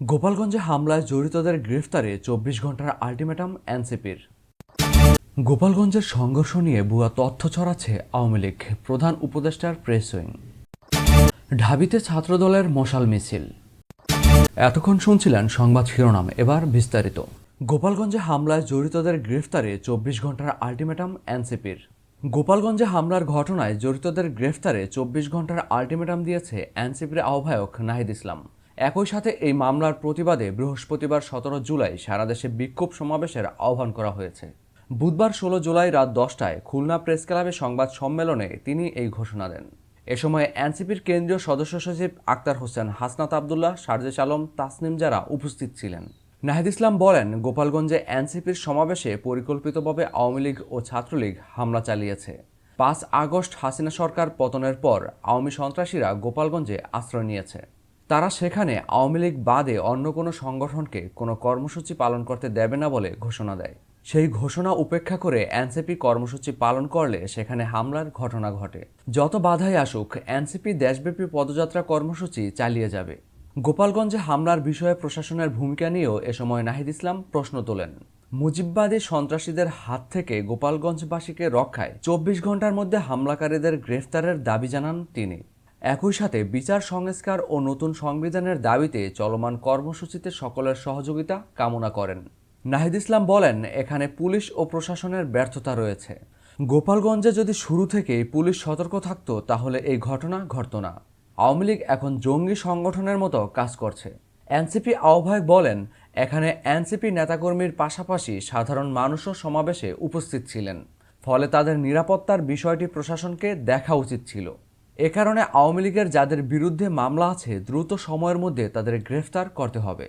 গোপালগঞ্জে হামলায় জড়িতদের গ্রেফতারে ২৪ ঘন্টার আল্টিমেটাম এনসিপির। গোপালগঞ্জের সংঘর্ষ নিয়ে ভুয়া তথ্য ছড়াচ্ছে আওয়ামী লীগ, প্রধান উপদেষ্টার প্রেস উইং। ঢাবিতে ছাত্রদলের মশাল মিছিল। এতক্ষণ শুনছিলেন সংবাদ শিরোনাম, এবার বিস্তারিত। গোপালগঞ্জে হামলায় জড়িতদের গ্রেফতারে ২৪ ঘন্টার আল্টিমেটাম এনসিপির। গোপালগঞ্জে হামলার ঘটনায় জড়িতদের গ্রেফতারে ২৪ ঘন্টার আল্টিমেটাম দিয়েছে এনসিপির আহ্বায়ক নাহিদ ইসলাম। একই সাথে এই মামলার প্রতিবাদে বৃহস্পতিবার ১৭ জুলাই সারা দেশে বিক্ষোভ সমাবেশের আহ্বান করা হয়েছে। বুধবার ১৬ জুলাই রাত ১০টায় খুলনা প্রেস ক্লাবে সংবাদ সম্মেলনে তিনি এই ঘোষণা দেন। এ সময় এনসিপির কেন্দ্রীয় সদস্য সচিব আক্তার হোসেন, হাসনাত আবদুল্লাহ, সারজেশ আলম, তাসনিম যারা উপস্থিত ছিলেন। নাহিদ ইসলাম বলেন, গোপালগঞ্জে এনসিপির সমাবেশে পরিকল্পিতভাবে আওয়ামী লীগ ও ছাত্রলীগ হামলা চালিয়েছে। ৫ আগস্ট হাসিনা সরকার পতনের পর আওয়ামী সন্ত্রাসীরা গোপালগঞ্জে আশ্রয় নিয়েছে। তারা সেখানে আওয়ামী লীগ বাদে অন্য কোনো সংগঠনকে কোনো কর্মসূচি পালন করতে দেবে না বলে ঘোষণা দেয়। সেই ঘোষণা উপেক্ষা করে এনসিপি কর্মসূচি পালন করলে সেখানে হামলার ঘটনা ঘটে। যত বাধাই আসুক, এনসিপি দেশব্যাপী পদযাত্রা কর্মসূচি চালিয়ে যাবে। গোপালগঞ্জে হামলার বিষয়ে প্রশাসনের ভূমিকা নিয়েও এ সময় নাহিদ ইসলাম প্রশ্ন তোলেন। মুজিববাদী সন্ত্রাসীদের হাত থেকে গোপালগঞ্জবাসীকে রক্ষায় ২৪ ঘন্টার মধ্যে হামলাকারীদের গ্রেফতারের দাবি জানান তিনি। একই সাথে বিচার সংস্কার ও নতুন সংবিধানের দাবিতে চলমান কর্মসূচিতে সকলের সহযোগিতা কামনা করেন। নাহিদ ইসলাম বলেন, এখানে পুলিশ ও প্রশাসনের ব্যর্থতা রয়েছে। গোপালগঞ্জে যদি শুরু থেকেই পুলিশ সতর্ক থাকতো তাহলে এই ঘটনা ঘটতো না। আওয়ামী লীগ এখন জঙ্গি সংগঠনের মতো কাজ করছে। এনসিপি আহ্বায়ক বলেন, এখানে এনসিপি নেতাকর্মীর পাশাপাশি সাধারণ মানুষও সমাবেশে উপস্থিত ছিলেন, ফলে তাদের নিরাপত্তার বিষয়টি প্রশাসনকে দেখা উচিত ছিল। এ কারণে আওয়ামী লীগের যাদের বিরুদ্ধে মামলা আছে দ্রুত সময়ের মধ্যে তাদের গ্রেফতার করতে হবে।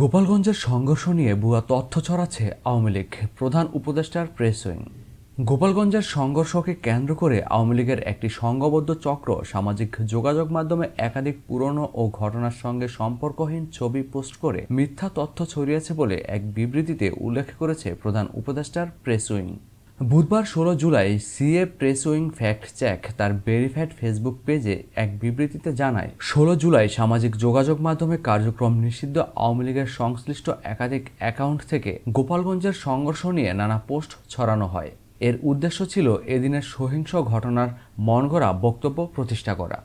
গোপালগঞ্জের সংঘর্ষ নিয়ে ভুয়া তথ্য ছড়াচ্ছে আওয়ামী লীগ, প্রধান উপদেষ্টার প্রেস উইং। গোপালগঞ্জের সংঘর্ষকে কেন্দ্র করে আওয়ামী লীগের একটি সংঘবদ্ধ চক্র সামাজিক যোগাযোগ মাধ্যমে একাধিক পুরনো ও ঘটনার সঙ্গে সম্পর্কহীন ছবি পোস্ট করে মিথ্যা তথ্য ছড়িয়েছে বলে এক বিবৃতিতে উল্লেখ করেছে প্রধান উপদেষ্টার প্রেস উইং। বুধবার ১৬ July CA press wing fact check তার ভেরিফাইড ফেসবুক পেজে এক বিবৃতিতে জানায়, ১৬ জুলাই সামাজিক যোগাযোগ মাধ্যমে কার্যক্রম নিষিদ্ধ আওয়ামী লীগের সংশ্লিষ্ট একাধিক অ্যাকাউন্ট থেকে গোপালগঞ্জের সংঘর্ষ নিয়ে নানা পোস্ট ছড়ানো হয়। এর উদ্দেশ্য ছিল এদিনের সহিংস ঘটনার মনগড়া বক্তব্য প্রতিষ্ঠা করা।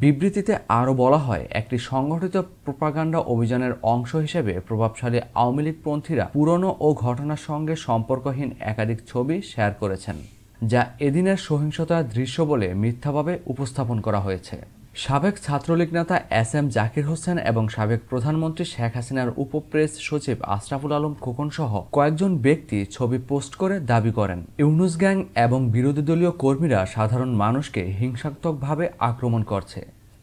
বিবৃতিতে আরও বলা হয়, একটি সংগঠিত প্রোপাগান্ডা অভিযানের অংশ হিসেবে প্রভাবশালী আওয়ামী লীগপন্থীরা পুরনো ও ঘটনার সঙ্গে সম্পর্কহীন একাধিক ছবি শেয়ার করেছেন, যা এদিনের সহিংসতার দৃশ্য বলে মিথ্যাভাবে উপস্থাপন করা হয়েছে। সাবেক ছাত্রলীগ নেতা এস.এম. জাকির হোসেন এবং সাবেক প্রধানমন্ত্রী শেখ হাসিনার উপপ্রেস সচিব আশরাফুল আলম খোকন সহ কয়েকজন ব্যক্তি ছবি পোস্ট করে দাবি করেন, ইউনুস গ্যাং এবং বিরোধী দলীয় কর্মীরা সাধারণ মানুষকে হিংসাত্মকভাবে আক্রমণ করছে।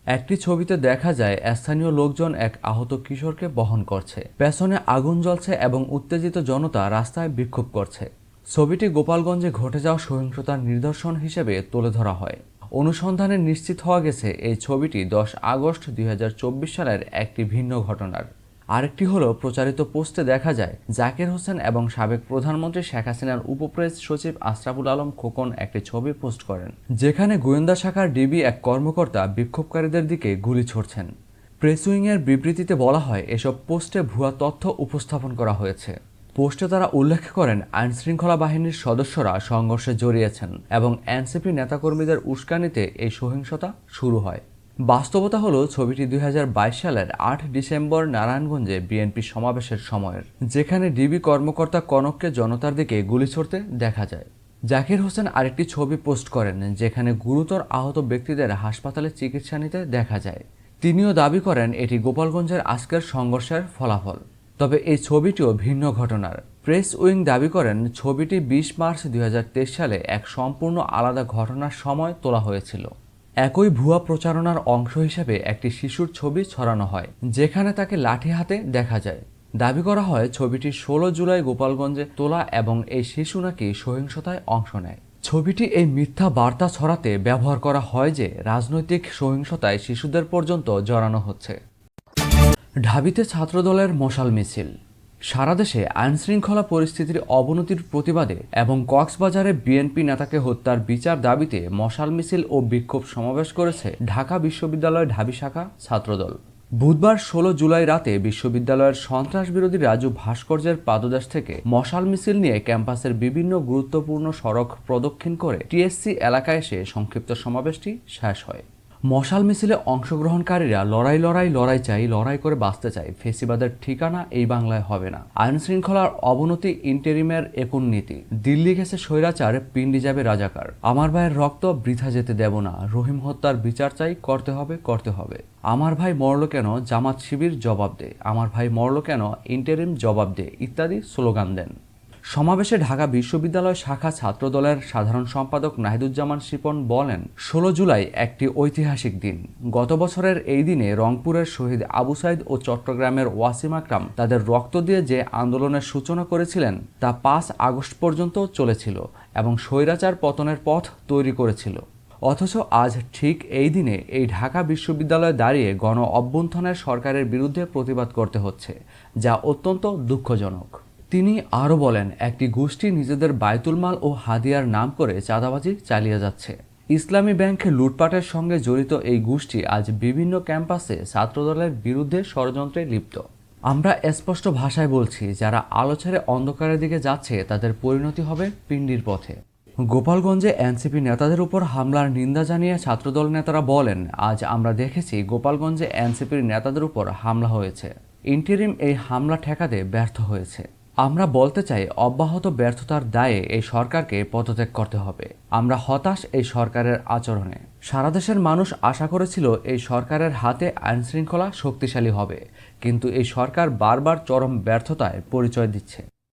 একটি ছবিতে দেখা যায় স্থানীয় লোকজন এক আহত কিশোরকে বহন করছে, পেছনে আগুন জ্বলছে এবং উত্তেজিত জনতা রাস্তায় বিক্ষোভ করছে। ছবিটি গোপালগঞ্জে ঘটে যাওয়া সহিংসতার নিদর্শন হিসেবে তুলে ধরা হয়। অনুসন্ধানে নিশ্চিত হওয়া গেছে, এই ছবিটি ১০ আগস্ট ২০২৪ সালের একটি ভিন্ন ঘটনার। আরেকটি হলো, প্রচারিত পোস্টে দেখা যায় জাকির হোসেন এবং সাবেক প্রধানমন্ত্রী শেখ হাসিনার উপপ্রেস সচিব আশরাফুল আলম খোকন একটি ছবি পোস্ট করেন, যেখানে গোয়েন্দা শাখার ডিবি এক কর্মকর্তা বিক্ষোভকারীদের দিকে গুলি ছুড়ছেন। প্রেস উইংয়ের বিবৃতিতে বলা হয়, এসব পোস্টে ভুয়া তথ্য উপস্থাপন করা হয়েছে। পোস্টে তারা উল্লেখ করেন, আইনশৃঙ্খলা বাহিনীর সদস্যরা সংঘর্ষে জড়িয়েছেন এবং এনসিপি নেতাকর্মীদের উস্কানিতে এই সহিংসতা শুরু হয়। বাস্তবতা হলো, ছবিটি ২০২২ সালের ৮ ডিসেম্বর নারায়ণগঞ্জে বিএনপি সমাবেশের সময়ের, যেখানে ডিবি কর্মকর্তা কনককে জনতার দিকে গুলি ছুড়তে দেখা যায়। জাকির হোসেন আরেকটি ছবি পোস্ট করেন, যেখানে গুরুতর আহত ব্যক্তিদের হাসপাতালে চিকিৎসা নিতে দেখা যায়। তিনিও দাবি করেন এটি গোপালগঞ্জের আজকের সংঘর্ষের ফলাফল। তবে এই ছবিটিও ভিন্ন ঘটনার। প্রেস উইং দাবি করেন, ছবিটি ২০ মার্চ ২০২৩ সালে এক সম্পূর্ণ আলাদা ঘটনার সময় তোলা হয়েছিল। একই ভুয়া প্রচারণার অংশ হিসেবে একটি শিশুর ছবি ছড়ানো হয়, যেখানে তাকে লাঠি হাতে দেখা যায়। দাবি করা হয় ছবিটি ১৬ জুলাই গোপালগঞ্জে তোলা এবং এই শিশু নাকি সহিংসতায় অংশ নেয়। ছবিটি এই মিথ্যা বার্তা ছড়াতে ব্যবহার করা হয় যে রাজনৈতিক সহিংসতায় শিশুদের পর্যন্ত জড়ানো হচ্ছে। ঢাবিতে ছাত্রদলের মশাল মিছিল। সারা দেশে আইনশৃঙ্খলা পরিস্থিতির অবনতির প্রতিবাদে এবং কক্সবাজারে বিএনপি নেতাকে হত্যার বিচার দাবিতে মশাল মিছিল ও বিক্ষোভ সমাবেশ করেছে ঢাকা বিশ্ববিদ্যালয় ঢাবি শাখা ছাত্রদল। বুধবার ১৬ জুলাই রাতে বিশ্ববিদ্যালয়ের সন্ত্রাস বিরোধী রাজু ভাস্কর্যের পাদদেশ থেকে মশাল মিছিল নিয়ে ক্যাম্পাসের বিভিন্ন গুরুত্বপূর্ণ সড়ক প্রদক্ষিণ করে টিএসসি এলাকায় এসে সংক্ষিপ্ত সমাবেশটি শেষ হয়। মশাল মিছিলে অংশগ্রহণকারীরা লড়াই লড়াই লড়াই চাই, লড়াই করে বাঁচতে চাই, ফেসিবাদের ঠিকানা এই বাংলায় হবে না, আইন শৃঙ্খলার অবনতি ইন্টেরিমের একুন নীতি, দিল্লি গেছে স্বৈরাচার, পিন্ডি যাবে রাজাকার, আমার ভাইয়ের রক্ত বৃথা যেতে দেব না, রহিম হত্যার বিচার চাই, করতে হবে করতে হবে, আমার ভাই মরল কেন, জামাত শিবির জবাব দে, আমার ভাই মরল কেন, ইন্টেরিম জবাব দে ইত্যাদি স্লোগান দেন। সমাবেশে ঢাকা বিশ্ববিদ্যালয় শাখা ছাত্রদলের সাধারণ সম্পাদক নাহিদুজ্জামান শিপন বলেন, ১৬ জুলাই একটি ঐতিহাসিক দিন। গত বছরের এই দিনে রংপুরের শহীদ আবু সাইদ ও চট্টগ্রামের ওয়াসিম আকরাম তাদের রক্ত দিয়ে যে আন্দোলনের সূচনা করেছিলেন তা ৫ আগস্ট পর্যন্ত চলেছিল এবং স্বৈরাচার পতনের পথ তৈরি করেছিল। অথচ আজ ঠিক এই দিনে এই ঢাকা বিশ্ববিদ্যালয়ে দাঁড়িয়ে গণ অভ্যুত্থানের সরকারের বিরুদ্ধে প্রতিবাদ করতে হচ্ছে, যা অত্যন্ত দুঃখজনক। তিনি আরও বলেন, একটি গোষ্ঠী নিজেদের বায়তুল মাল ও হাদিয়ার নাম করে চাঁদাবাজি চালিয়ে যাচ্ছে। ইসলামী ব্যাংকে লুটপাটের সঙ্গে জড়িত এই গোষ্ঠী আজ বিভিন্ন ক্যাম্পাসে ছাত্রদলের বিরুদ্ধে ষড়যন্ত্রে লিপ্ত। আমরা স্পষ্ট ভাষায় বলছি, যারা আলো ছেড়ে অন্ধকারের দিকে যাচ্ছে তাদের পরিণতি হবে পিণ্ডির পথে। গোপালগঞ্জে এনসিপি নেতাদের উপর হামলার নিন্দা জানিয়ে ছাত্রদল নেতারা বলেন, আজ আমরা দেখেছি গোপালগঞ্জে এনসিপির নেতাদের উপর হামলা হয়েছে। ইন্টেরিম এই হামলা ঠেকাতে ব্যর্থ হয়েছে। আমরা বলতে চাই, অব্যাহত ব্যর্থতার দায়ে এই সরকারকে পদত্যাগ করতে হবে। আমরা হতাশ এই সরকারের আচরণে। সারা দেশের মানুষ আশা করেছিল এই সরকারের হাতে আইনশৃঙ্খলা শক্তিশালী হবে, কিন্তু এই সরকার বারবার চরম ব্যর্থতায় পরিচয় দিচ্ছে।